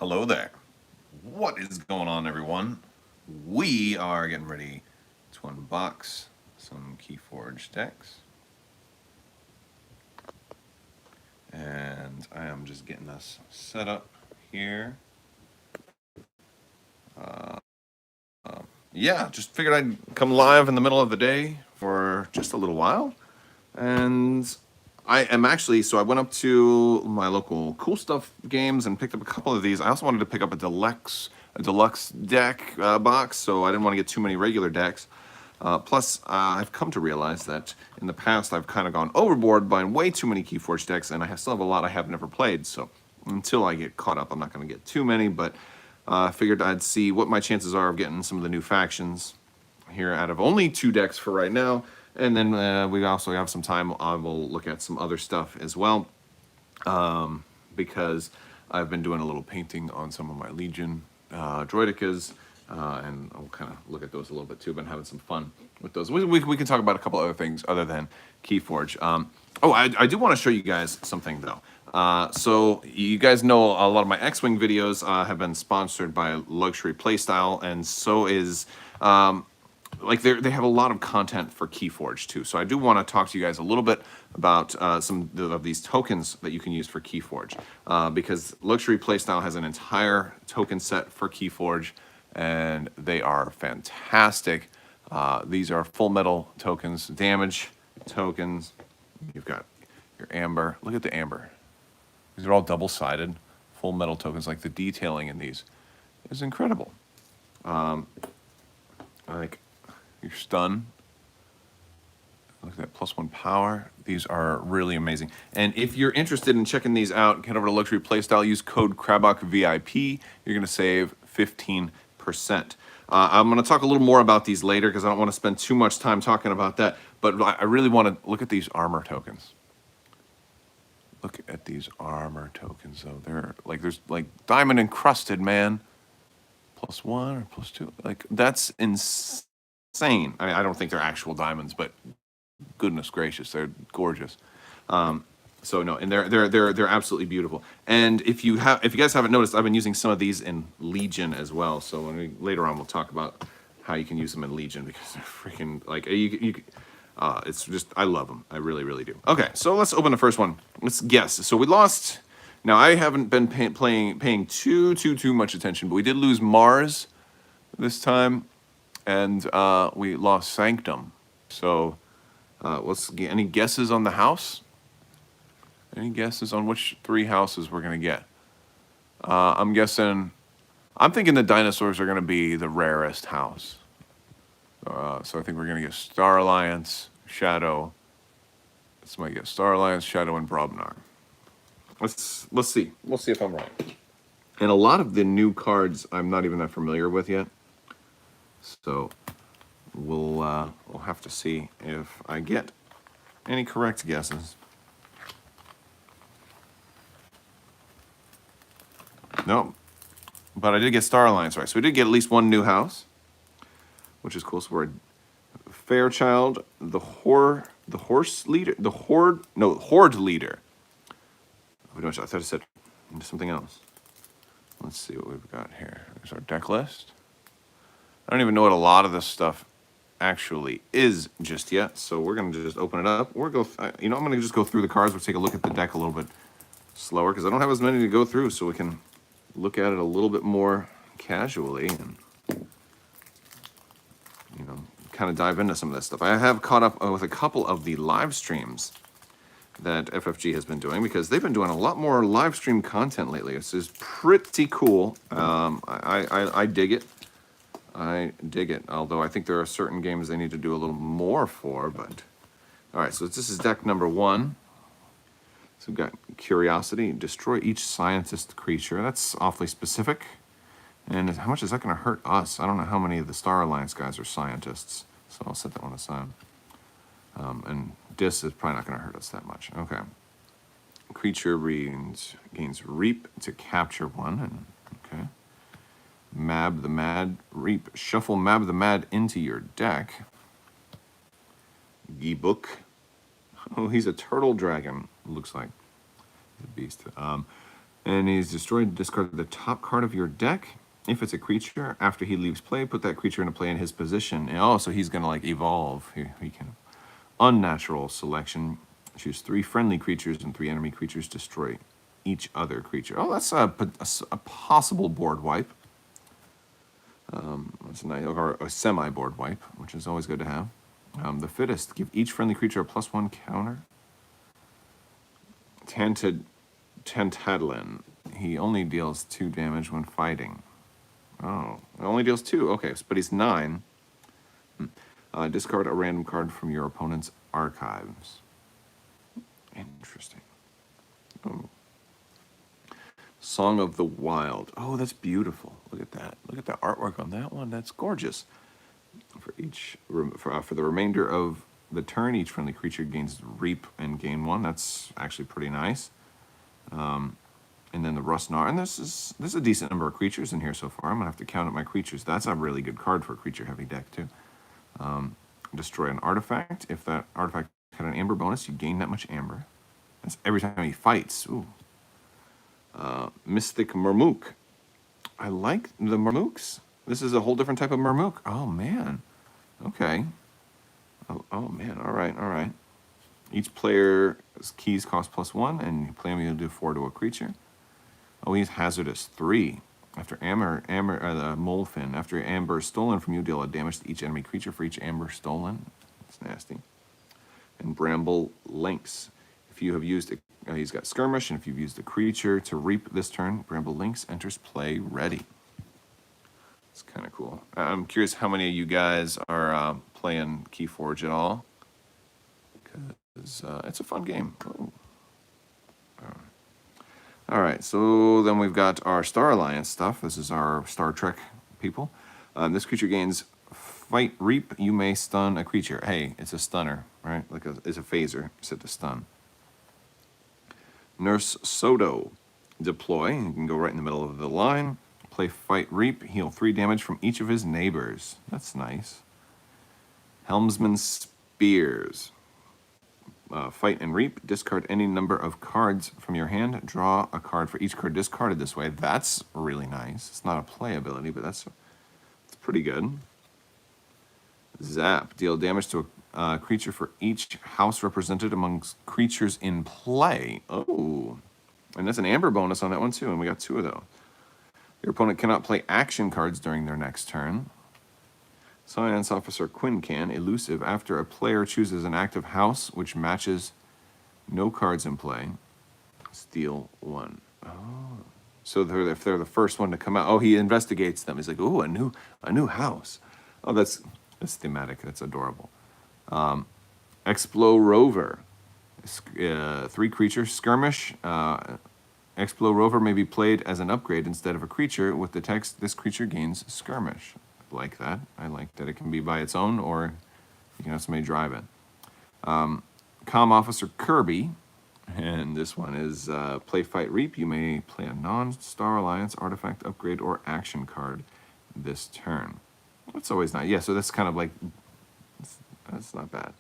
Hello there. What is going on, everyone? We are getting ready to unbox some KeyForge decks. And I am just getting us set up here. Yeah, just figured I'd come live in the middle of the day for just a little while. And I am actually, so I went up to my local Cool Stuff games and picked up a couple of these. I also wanted to pick up a deluxe deck box, so I didn't want to get too many regular decks. Plus, I've come to realize that in the past I've kind of gone overboard buying way too many KeyForge decks, and I still have a lot I have never played. So until I get caught up, I'm not going to get too many, but I figured I'd see what my chances are of getting some of the new factions here out of only 2 decks for right now. And then we also have some time. I will look at some other stuff as well, because I've been doing a little painting on some of my Legion Droidicas, and I'll kind of look at those a little bit too. Been having some fun with those. We can talk about a couple other things other than KeyForge. I do want to show you guys something though. So you guys know a lot of my X-Wing videos have been sponsored by Luxury Playstyle, and so is like they have a lot of content for KeyForge too. So I do want to talk to you guys a little bit about some of these tokens that you can use for KeyForge, because Luxury Playstyle has an entire token set for KeyForge, and they are fantastic. These are full metal tokens, damage tokens. You've got your amber. Look at the amber. These are all double-sided, full metal tokens. Like the detailing in these is incredible. Like your stun. Look at that, +1 power. These are really amazing. And if you're interested in checking these out, head over to Luxury Playstyle. Use code Crabbok VIP. You're going to save 15%. I'm going to talk a little more about these later because I don't want to spend too much time talking about that. But I really want to look at these armor tokens. Look at these armor tokens, though. They're like, there's like diamond encrusted, man. +1 or +2. Like, that's insane. I mean, I don't think they're actual diamonds, but goodness gracious, they're gorgeous. So no, and they're absolutely beautiful. And if you guys haven't noticed, I've been using some of these in Legion as well. So later on we'll talk about how you can use them in Legion, because they're freaking like it's just, I love them. I really, really do. Okay, so let's open the first one. Let's guess. So we lost. Now I haven't been paying too much attention, but we did lose Mars this time, and we lost Sanctum. So let's get any guesses on the house. Any guesses on which 3 houses we're going to get? I'm thinking the dinosaurs are going to be the rarest house. So I think we're going to get Star Alliance, Shadow. This might get Star Alliance, Shadow, and Brobnar. Let's see. We'll see if I'm right. And a lot of the new cards I'm not even that familiar with yet. So we'll have to see if I get any correct guesses. No, but I did get Star Alliance right. So we did get at least 1 new house, which is cool. So we're Fairchild, the Horde leader. Oh, I thought I said something else. Let's see what we've got here. There's our deck list. I don't even know what a lot of this stuff actually is just yet, so we're gonna just open it up. I'm gonna just go through the cards. We'll take a look at the deck a little bit slower because I don't have as many to go through, so we can look at it a little bit more casually and kind of dive into some of this stuff. I have caught up with a couple of the live streams that FFG has been doing, because they've been doing a lot more live stream content lately. This is pretty cool. I dig it. I dig it. Although I think there are certain games they need to do a little more for. But all right, so this is deck number 1. So we've got Curiosity, destroy each scientist creature. That's awfully specific. And how much is that going to hurt us? I don't know how many of the Star Alliance guys are scientists, so I'll set that one aside. And Dis is probably not going to hurt us that much. Okay. Creature gains Reap to capture 1. And, okay. Mab the Mad, Reap. Shuffle Mab the Mad into your deck. Oh, he's a turtle dragon, looks like. The beast. And he's destroyed. Discard the top card of your deck. If it's a creature, after he leaves play, put that creature into play in his position. And oh, so he's going to like evolve. He can. Unnatural selection. Choose 3 friendly creatures and 3 enemy creatures. Destroy each other creature. Oh, that's a possible board wipe. That's a nice, or a semi-board wipe, which is always good to have. The Fittest. Give each friendly creature a +1 counter. Tantadlin. He only deals 2 damage when fighting. Oh, it only deals 2. Okay, but he's 9. Discard a random card from your opponent's archives. Interesting. Oh. Song of the Wild. Oh, that's beautiful. Look at that. Look at the artwork on that one. That's gorgeous. For the remainder of the turn, each friendly creature gains Reap and gain 1. That's actually pretty nice. And then the Rustnar. And there's a decent number of creatures in here so far. I'm going to have to count up my creatures. That's a really good card for a creature-heavy deck, too. Destroy an artifact. If that artifact had an amber bonus, you gain that much amber. That's every time he fights. Ooh. Mystic Murmook. I like the Murmooks. This is a whole different type of Murmook. Oh, man. Okay. Oh man. All right. Each player's keys cost +1, and you play them, you'll do 4 to a creature. Oh, he's Hazardous 3. After the Molefin. After amber is stolen from you, deal a damage to each enemy creature for each amber stolen. That's nasty. And Bramble Lynx. If you have used he's got Skirmish, and if you've used a creature to reap this turn, Bramble Lynx enters play ready. It's kind of cool. I'm curious how many of you guys are playing KeyForge at all, because it's a fun game. Oh. All right, so then we've got our Star Alliance stuff. This is our Star Trek people. This creature gains Fight Reap. You may stun a creature. Hey, it's a stunner, right? It's a phaser set to stun. Nurse Soto. Deploy. You can go right in the middle of the line. Play Fight Reap. Heal 3 damage from each of his neighbors. That's nice. Helmsman Spears. Fight and Reap. Discard any number of cards from your hand. Draw a card for each card discarded this way. That's really nice. It's not a play ability, but it's pretty good. Zap. Deal damage to a creature for each house represented amongst creatures in play. Oh. And that's an amber bonus on that one, too, and we got 2 of those. Your opponent cannot play action cards during their next turn. Science Officer Quinn can. Elusive. After a player chooses an active house which matches no cards in play, steal 1. Oh. So if they're the first one to come out, oh, he investigates them. He's like, oh, a new house. Oh, that's thematic. That's adorable. Explo Rover. 3 creatures. Skirmish. Explo Rover may be played as an upgrade instead of a creature with the text, this creature gains Skirmish. I like that. I like that it can be by its own, or you can have somebody drive it. Comm Officer Kirby. And this one is play Fight Reap. You may play a non-Star Alliance artifact, upgrade, or action card this turn. That's always nice. Yeah, so that's kind of like, that's not bad.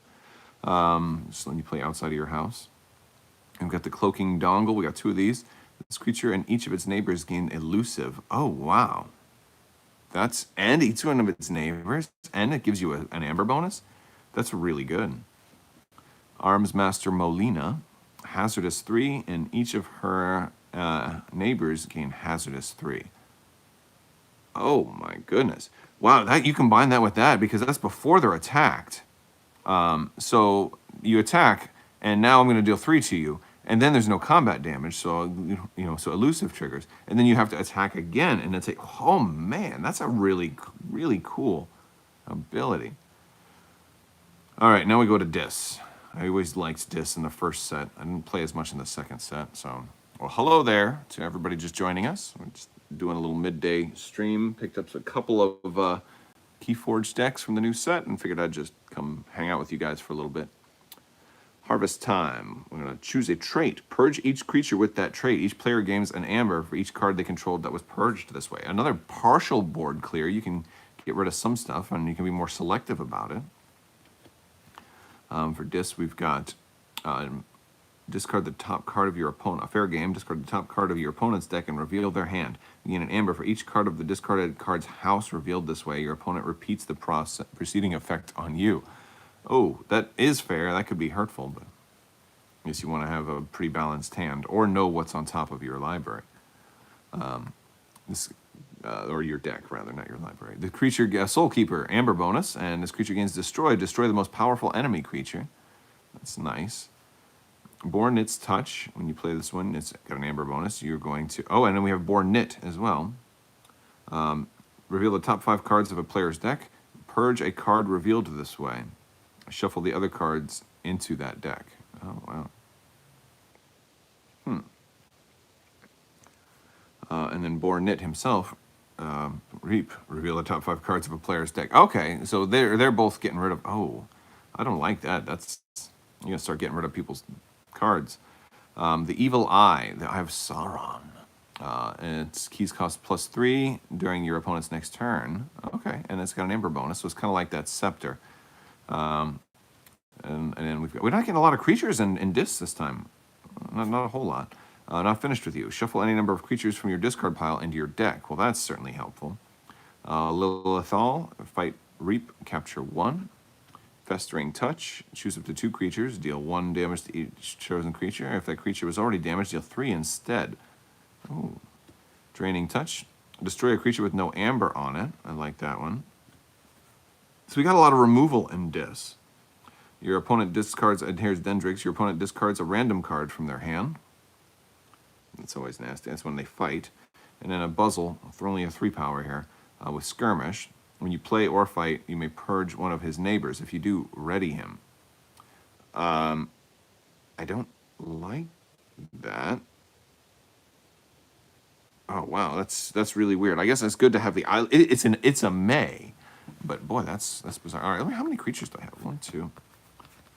Just letting you play outside of your house. And we've got the Cloaking Dongle. We got 2 of these. This creature and each of its neighbors gain Elusive. Oh, wow. And each one of its neighbors, and it gives you an amber bonus. That's really good. Arms Master Molina. Hazardous 3, and each of her neighbors gain Hazardous 3. Oh, my goodness. Wow, you combine that with that, because that's before they're attacked. So you attack, and now I'm going to deal 3 to you, and then there's no combat damage, so so elusive triggers, and then you have to attack again, and it's like, oh man, that's a really, really cool ability. All right, now we go to Dis. I always liked Dis in the first set. I didn't play as much in the second set, so well, hello there to everybody just joining us. We're just doing a little midday stream. Picked up a couple of KeyForge decks from the new set and figured I'd just come hang out with you guys for a little bit. Harvest Time. We're going to choose a trait. Purge each creature with that trait. Each player gains an amber for each card they controlled that was purged this way. Another partial board clear. You can get rid of some stuff and you can be more selective about it. For Dis, we've got Discard the top card of your opponent. A fair game. Discard the top card of your opponent's deck and reveal their hand. You gain an amber for each card of the discarded card's house revealed this way. Your opponent repeats the preceding effect on you. Oh, that is fair. That could be hurtful, but I guess you want to have a pretty balanced hand or know what's on top of your library. Or your deck, rather, not your library. The creature, Soulkeeper, amber bonus, and this creature gains Destroy. Destroy the most powerful enemy creature. That's nice. Born Knit's Touch. When you play this one, it's got an amber bonus. You're going to... Oh, and then we have Born Knit as well. Reveal the top 5 cards of a player's deck. Purge a card revealed this way. Shuffle the other cards into that deck. Oh, wow. And then Born Knit himself, Reap, reveal the top 5 cards of a player's deck. Okay, so they're both getting rid of... Oh, I don't like that. That's... You're going to start getting rid of people's cards. The Evil Eye, the Eye of Sauron. And its keys cost +3 during your opponent's next turn. Okay, and it's got an amber bonus, so it's kind of like that Scepter. And then we're not getting a lot of creatures in discs this time. Not a whole lot. Not finished with you. Shuffle any number of creatures from your discard pile into your deck. Well, that's certainly helpful. Lilithal, fight Reap, capture 1. Festering Touch, choose up to 2 creatures, deal 1 damage to each chosen creature. If that creature was already damaged, deal 3 instead. Ooh. Draining Touch, destroy a creature with no amber on it. I like that one. So we got a lot of removal in Dis. Your opponent discards Adheres Dendrix. Your opponent discards a random card from their hand. That's always nasty. That's when they fight. And then a Buzzle, for only a 3 power here, with Skirmish. When you play or fight, you may purge one of his neighbors. If you do, ready him. I don't like that. Oh wow, that's really weird. I guess it's good to have the it's a May, but boy, that's bizarre. All right, how many creatures do I have? 1, 2,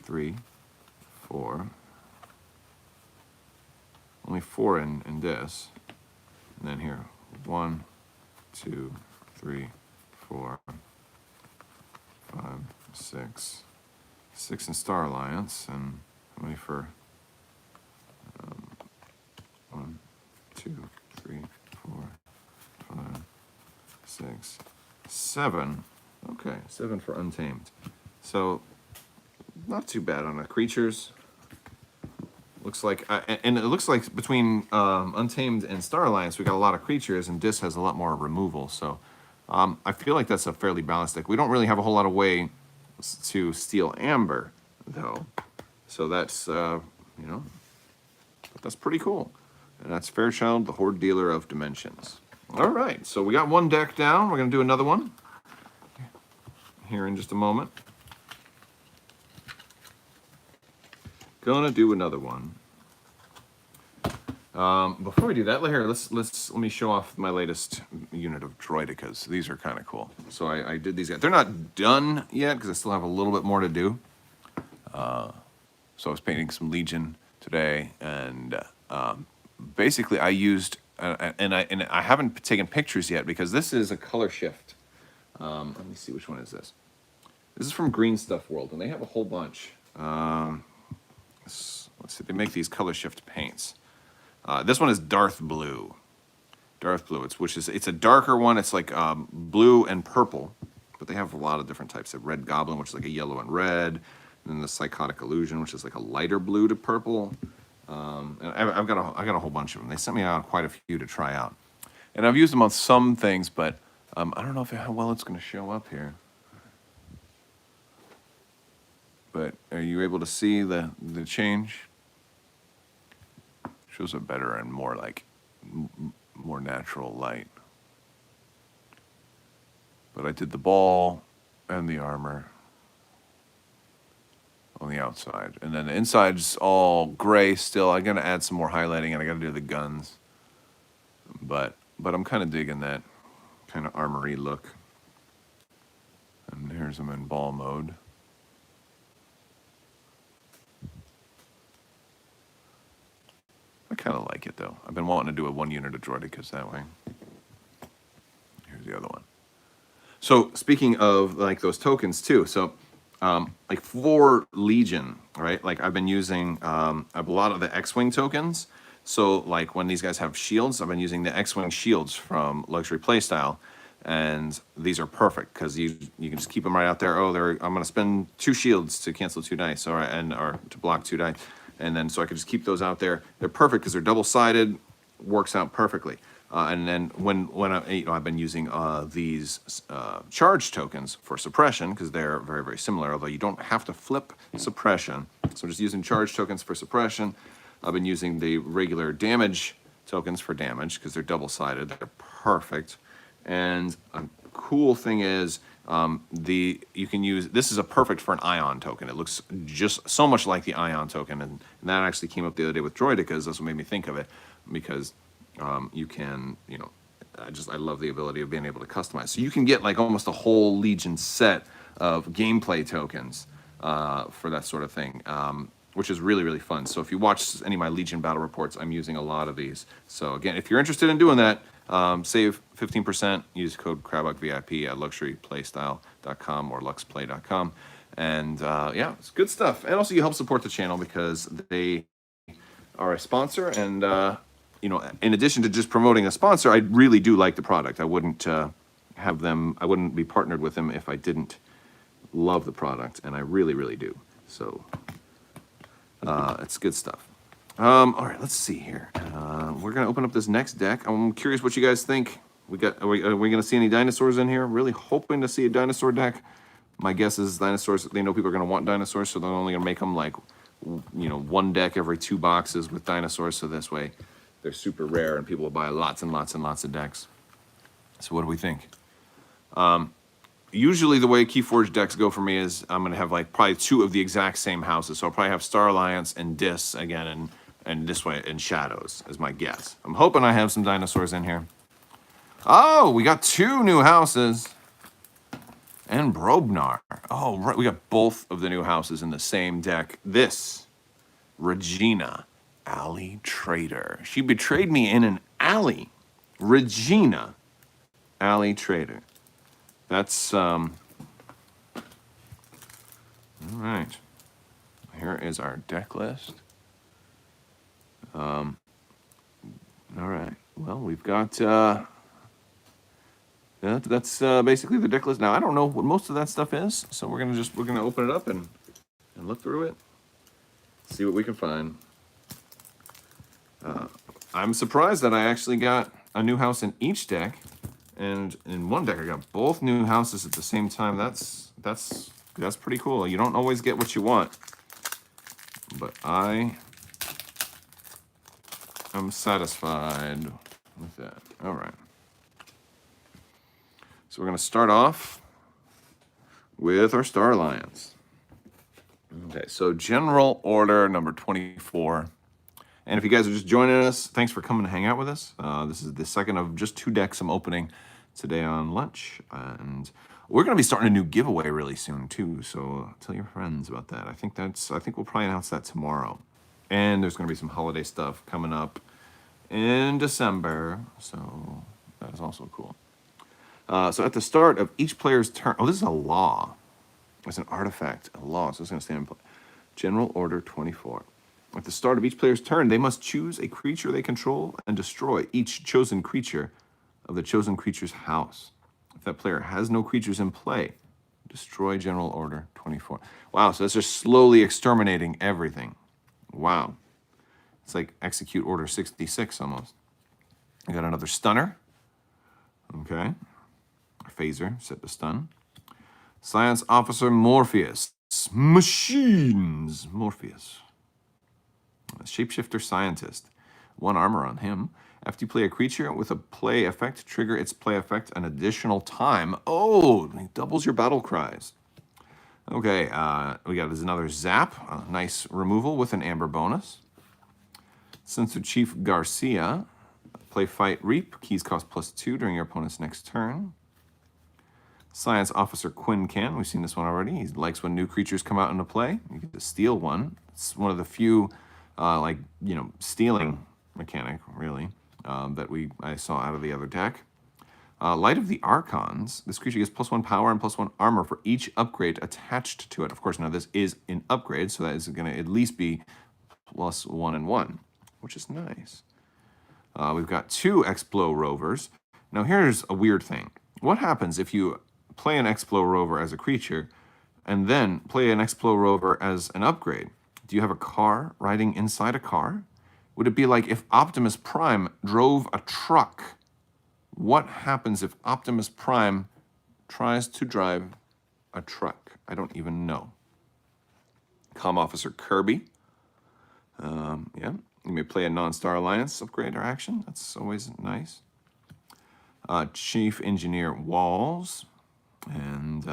3, 4. Only 4 in this, and then here 1, 2, 3, 4, 5, 6. 6 in Star Alliance, and how many for 1, 2, 3, 4, 5, 6, 7. Okay, 7 for Untamed. So not too bad on the creatures. Looks like, and it looks like between Untamed and Star Alliance, we got a lot of creatures, and Dis has a lot more removal. So I feel like that's a fairly balanced deck. We don't really have a whole lot of way to steal Amber, though. So that's, you know, that's pretty cool. And that's Fairchild, the Horde Dealer of Dimensions. All right, so we got one deck down. We're going to do another one here in just a moment. Gonna do another one. Before we do that, let me show off my latest unit of Droidicas. These are kind of cool. So I did these guys. They're not done yet because I still have a little bit more to do. So I was painting some Legion today, and basically I used and I haven't taken pictures yet because this is a color shift. Let me see, which one is this? This is from Green Stuff World, and they have a whole bunch. Let's see, they make these color shift paints. This one is Darth Blue. Darth Blue, it's a darker one. It's like blue and purple, but they have a lot of different types. Of Red Goblin, which is like a yellow and red, and then the Psychotic Illusion, which is like a lighter blue to purple. And I got a whole bunch of them. They sent me out quite a few to try out, and I've used them on some things, but I don't know how well it's going to show up here. But are you able to see the change? Shows up better and more like more natural light. But I did the ball and the armor on the outside, and then the inside's all gray still. I'm gonna add some more highlighting, and I gotta do the guns. But I'm kind of digging that kind of armory look. And here's them in ball mode. I kind of like it, though. I've been wanting to do a 1 unit of Droidicas that way. Here's the other one. So, speaking of, like, those tokens, too. So, like for Legion, right? Like I've been using a lot of the X-Wing tokens. So like when these guys have shields, I've been using the X-Wing shields from Luxury Playstyle. And these are perfect because you can just keep them right out there. Oh, I'm gonna spend 2 shields to cancel 2 dice, or to block 2 dice, and then so I can just keep those out there. They're perfect because they're double-sided, works out perfectly. And then when I've been using these charge tokens for suppression because they're very, very similar. Although you don't have to flip suppression, so I'm just using charge tokens for suppression. I've been using the regular damage tokens for damage because they're double-sided. They're perfect. And a cool thing is you can use, this is a perfect for an ion token. It looks just so much like the ion token, and that actually came up the other day with Droidicas. That's what made me think of it, because you can, I love the ability of being able to customize. So you can get like almost a whole Legion set of gameplay tokens for that sort of thing, which is really, really fun. So if you watch any of my Legion battle reports, I'm using a lot of these. So again, if you're interested in doing that, save 15%, use code CrabbokVIP at luxuryplaystyle.com or luxplay.com. And yeah, it's good stuff. And also you help support the channel because they are a sponsor. And, in addition to just promoting a sponsor, I really do like the product. I wouldn't I wouldn't be partnered with them if I didn't love the product. And I really, really do. So it's good stuff. All right, let's see here. We're gonna open up this next deck. I'm curious what you guys think. Are we gonna see any dinosaurs in here? Really hoping to see a dinosaur deck. My guess is dinosaurs. They know people are gonna want dinosaurs, so they're only gonna make them like, 1 deck every 2 boxes with dinosaurs. So this way, they're super rare, and people will buy lots and lots and lots of decks. So what do we think? Usually the way KeyForge decks go for me is I'm gonna have like probably 2 of the exact same houses. So I'll probably have Star Alliance and Dis again, and this way in Shadows is my guess. I'm hoping I have some dinosaurs in here. Oh, we got 2 new houses. And Brobnar. Oh, right, we got both of the new houses in the same deck. This, Regina, Alley Trader. She betrayed me in an alley. Regina, Alley Trader. That's, all right. Here is our deck list. All right. Well, we've got, that's basically the deck list. Now, I don't know what most of that stuff is, so we're gonna open it up and look through it, see what we can find. I'm surprised that I actually got a new house in each deck, and in one deck I got both new houses at the same time. That's pretty cool. You don't always get what you want, but I am satisfied with that. All right. So we're going to start off with our Star Alliance. Okay, so General Order number 24. And if you guys are just joining us, thanks for coming to hang out with us. This is the second of just 2 decks I'm opening today on lunch. And we're going to be starting a new giveaway really soon, too. So tell your friends about that. I think we'll probably announce that tomorrow. And there's going to be some holiday stuff coming up in December. So that is also cool. So at the start of each player's turn, this is a law. It's an artifact, a law, so it's going to stand in play. General Order 24. At the start of each player's turn, they must choose a creature they control and destroy each chosen creature of the chosen creature's house. If that player has no creatures in play, destroy General Order 24. Wow, so that's just slowly exterminating everything. Wow. It's like Execute Order 66 almost. I got another Stunner. Okay. Phaser, set to stun. Science Officer Morpheus. Machines. Morpheus. Shapeshifter Scientist. 1 armor on him. After you play a creature with a play effect, trigger its play effect an additional time. Oh, it doubles your battle cries. Okay, we got another Zap. A nice removal with an Amber bonus. Sensor Chief Garcia. Play Fight Reap. Keys cost +2 during your opponent's next turn. Science Officer Quinn Can. We've seen this one already. He likes when new creatures come out into play. You get to steal one. It's one of the few, stealing mechanic, really, that I saw out of the other deck. Light of the Archons. This creature gets +1 power and +1 armor for each upgrade attached to it. Of course, now this is an upgrade, so that is going to at least be +1 and 1, which is nice. We've got 2 Explo Rovers. Now here's a weird thing. What happens if you play an Explo Rover as a creature and then play an Explo Rover as an upgrade? Do you have a car riding inside a car? Would it be like if Optimus Prime drove a truck? What happens if Optimus Prime tries to drive a truck? I don't even know. Comm Officer Kirby. Yeah, you may play a non-Star Alliance upgrade or action. That's always nice. Chief Engineer Walls. And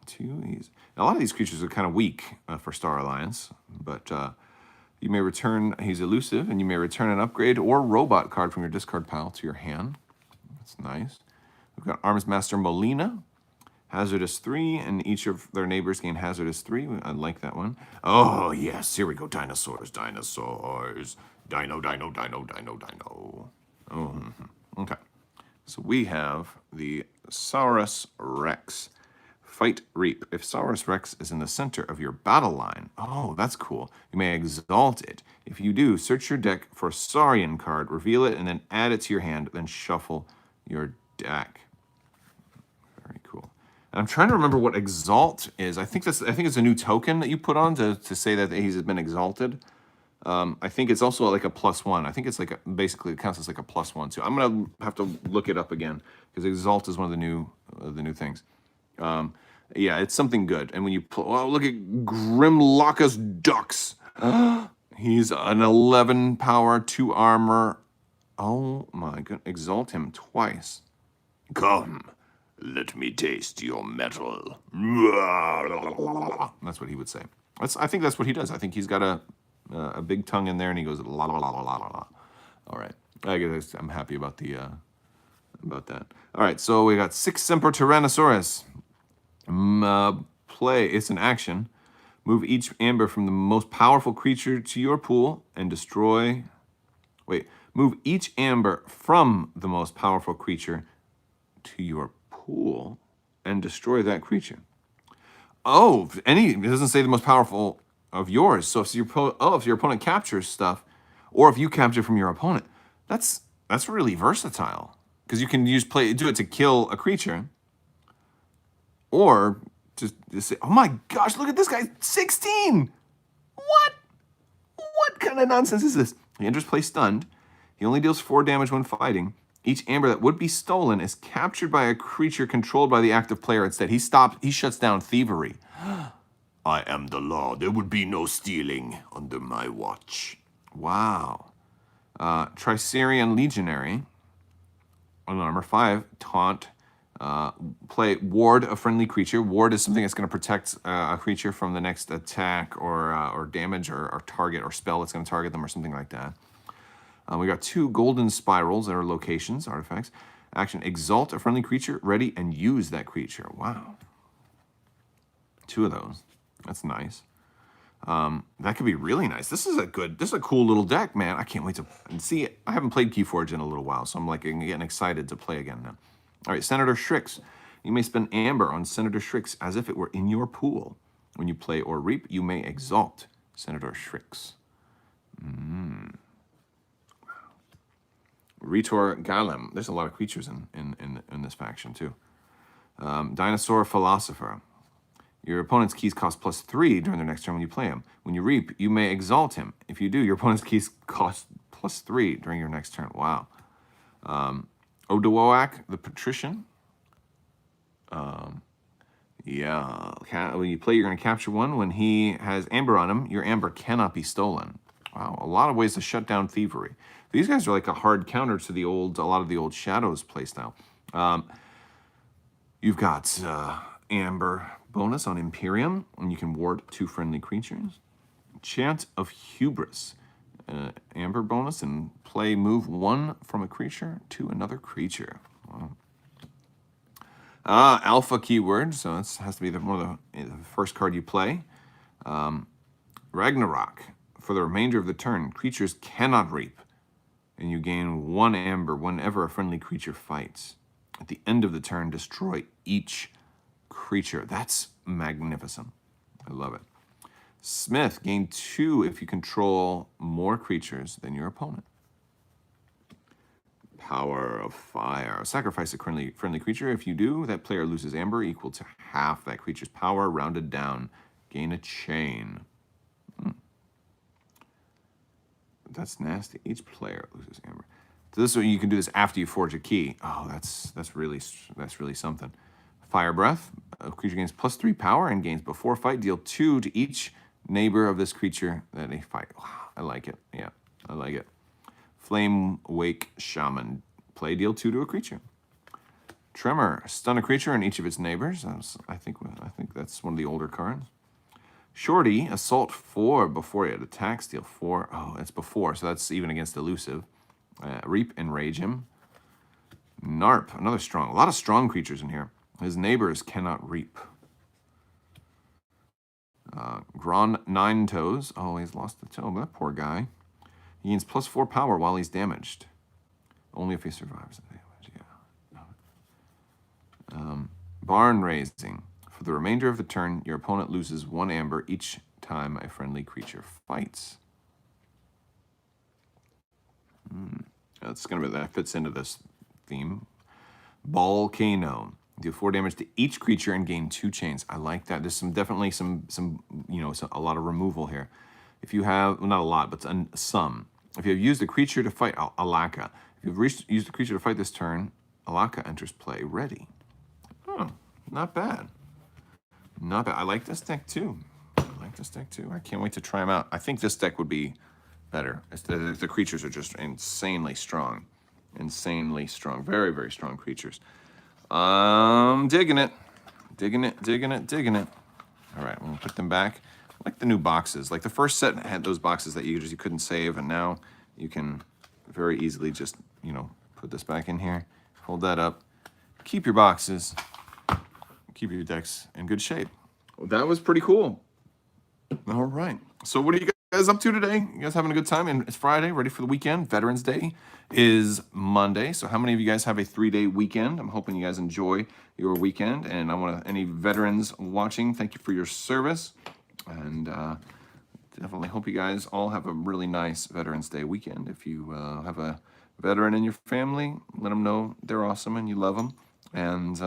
2 E's. Now, a lot of these creatures are kind of weak for Star Alliance, but you may return, he's elusive, and you may return an upgrade or robot card from your discard pile to your hand. That's nice. We've got Arms Master Molina, Hazardous 3, and each of their neighbors gain Hazardous 3. I like that one. Oh, yes, here we go. Dinosaurs, dinosaurs. Dino. Oh, okay. So we have the Saurus Rex. Fight Reap. If Saurus Rex is in the center of your battle line, oh, that's cool. You may exalt it. If you do, search your deck for a Saurian card, reveal it, and then add it to your hand, then shuffle your deck. Very cool. And I'm trying to remember what exalt is. I think it's a new token that you put on to say that he's been exalted. I think it's also like a +1. I think it's like basically it counts as like a +1 too. I'm gonna have to look it up again because exalt is one of the new things. Yeah, it's something good. And when you oh, look at Grimlockus Dux. He's an 11 power, 2 armor. Oh my god! Exalt him twice. Come, let me taste your metal. That's what he would say. I think that's what he does. I think he's got a big tongue in there, and he goes la la la la la la. All right, I'm happy about about that. All right, so we got 6 Semper Tyrannosaurus. Play. It's an action. Move each amber from the most powerful creature to your pool and destroy. Wait. Move each amber from the most powerful creature to your pool and destroy that creature. Oh, it doesn't say the most powerful of yours. So if your opponent captures stuff, or if you capture from your opponent, that's really versatile because you can do it to kill a creature, or just say, oh my gosh, look at this guy, 16. What kind of nonsense is this? He enters play stunned. He only deals 4 damage when fighting. Each amber that would be stolen is captured by a creature controlled by the active player instead. He shuts down thievery. I am the law. There would be no stealing under my watch. Wow. Tricerian Legionary. On number 5, taunt. Play ward a friendly creature. Ward is something that's going to protect a creature from the next attack or damage or target or spell that's going to target them or something like that. We got 2 golden spirals that are locations, artifacts. Action, exalt a friendly creature, ready, and use that creature. Wow. 2 of those. That's nice. That could be really nice. This is a cool little deck, man. I can't wait to see it. I haven't played KeyForge in a little while, so I'm like getting excited to play again now. All right, Senator Shrix. You may spend amber on Senator Shrix as if it were in your pool. When you play or reap, you may exalt Senator Shrix. Ritor Galem. There's a lot of creatures in this faction too. Dinosaur Philosopher. Your opponent's keys cost +3 during their next turn when you play him. When you reap, you may exalt him. If you do, your opponent's keys cost +3 during your next turn. Wow. Odoak, the Patrician. Yeah. When you play, you're going to capture 1. When he has amber on him, your amber cannot be stolen. Wow. A lot of ways to shut down thievery. These guys are like a hard counter to a lot of the old Shadows playstyle. You've got amber bonus on Imperium, and you can ward 2 friendly creatures. Chant of Hubris. Amber bonus, and move 1 from a creature to another creature. Wow. Alpha keyword, so this has to be the first card you play. Ragnarok. For the remainder of the turn, creatures cannot reap, and you gain 1 amber whenever a friendly creature fights. At the end of the turn, destroy each creature. That's magnificent. I love it. Smith, gain 2 if you control more creatures than your opponent. Power of Fire. Sacrifice a friendly creature. If you do, that player loses amber equal to half that creature's power, rounded down. Gain a chain. That's nasty. Each player loses amber. So this way you can do this after you forge a key. Oh, that's really something. Fire Breath. A creature gains +3 power and gains before fight. Deal 2 to each neighbor of this creature that they fight. Wow, I like it. Yeah, I like it. Flame Wake Shaman. Play, deal 2 to a creature. Tremor. Stun a creature and each of its neighbors. I think that's one of the older cards. Shorty. Assault 4 before it attacks. Deal 4. Oh, that's before, so that's even against elusive. Reap. Enrage him. Narp. Another strong. A lot of strong creatures in here. His neighbors cannot reap. Gron 9 Toes. Oh, he's lost a toe. That poor guy. He gains +4 power while he's damaged. Only if he survives the damage, yeah. Barn Raising. For the remainder of the turn, your opponent loses 1 amber each time a friendly creature fights. That's gonna be, that fits into this theme. Volcano. Deal 4 damage to each creature and gain 2 chains. I like that. There's definitely some a lot of removal here. If you have, well, not a lot, but some. If you have used a creature to fight Alaka, if you've used a creature to fight this turn, Alaka enters play ready. Oh, not bad. Not bad. I like this deck too. I can't wait to try them out. I think this deck would be better. The creatures are just insanely strong. Very, very strong creatures. Digging it. All right, we'll put them back. I like the new boxes. Like the first set had those boxes that you couldn't save, and now you can very easily just, put this back in here, hold that up, keep your boxes, keep your decks in good shape. Well, that was pretty cool. All right. So what are you guys up to today? You guys having a good time? And it's Friday, ready for the weekend. Veterans Day is Monday. So how many of you guys have a 3-day weekend? I'm hoping you guys enjoy your weekend. And I want to, any veterans watching, thank you for your service. And definitely hope you guys all have a really nice Veterans Day weekend. If you have a veteran in your family, let them know they're awesome and you love them. And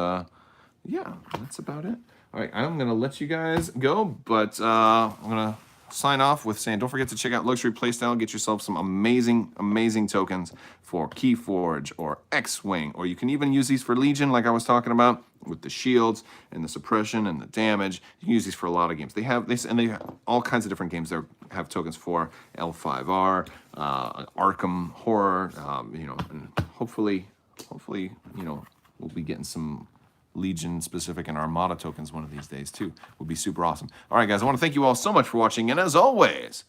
yeah, that's about it. All right, I'm going to let you guys go, but I'm going to sign off with saying don't forget to check out Luxury Playstyle. Get yourself some amazing tokens for KeyForge or X-Wing, or you can even use these for Legion like I was talking about with the shields and the suppression and the damage. You can use these for a lot of games. They have this, and they have all kinds of different games. They have tokens for L5R, Arkham Horror, and hopefully, we'll be getting some Legion specific and Armada tokens one of these days too. Would be super awesome. All right, guys, I want to thank you all so much for watching, and as always,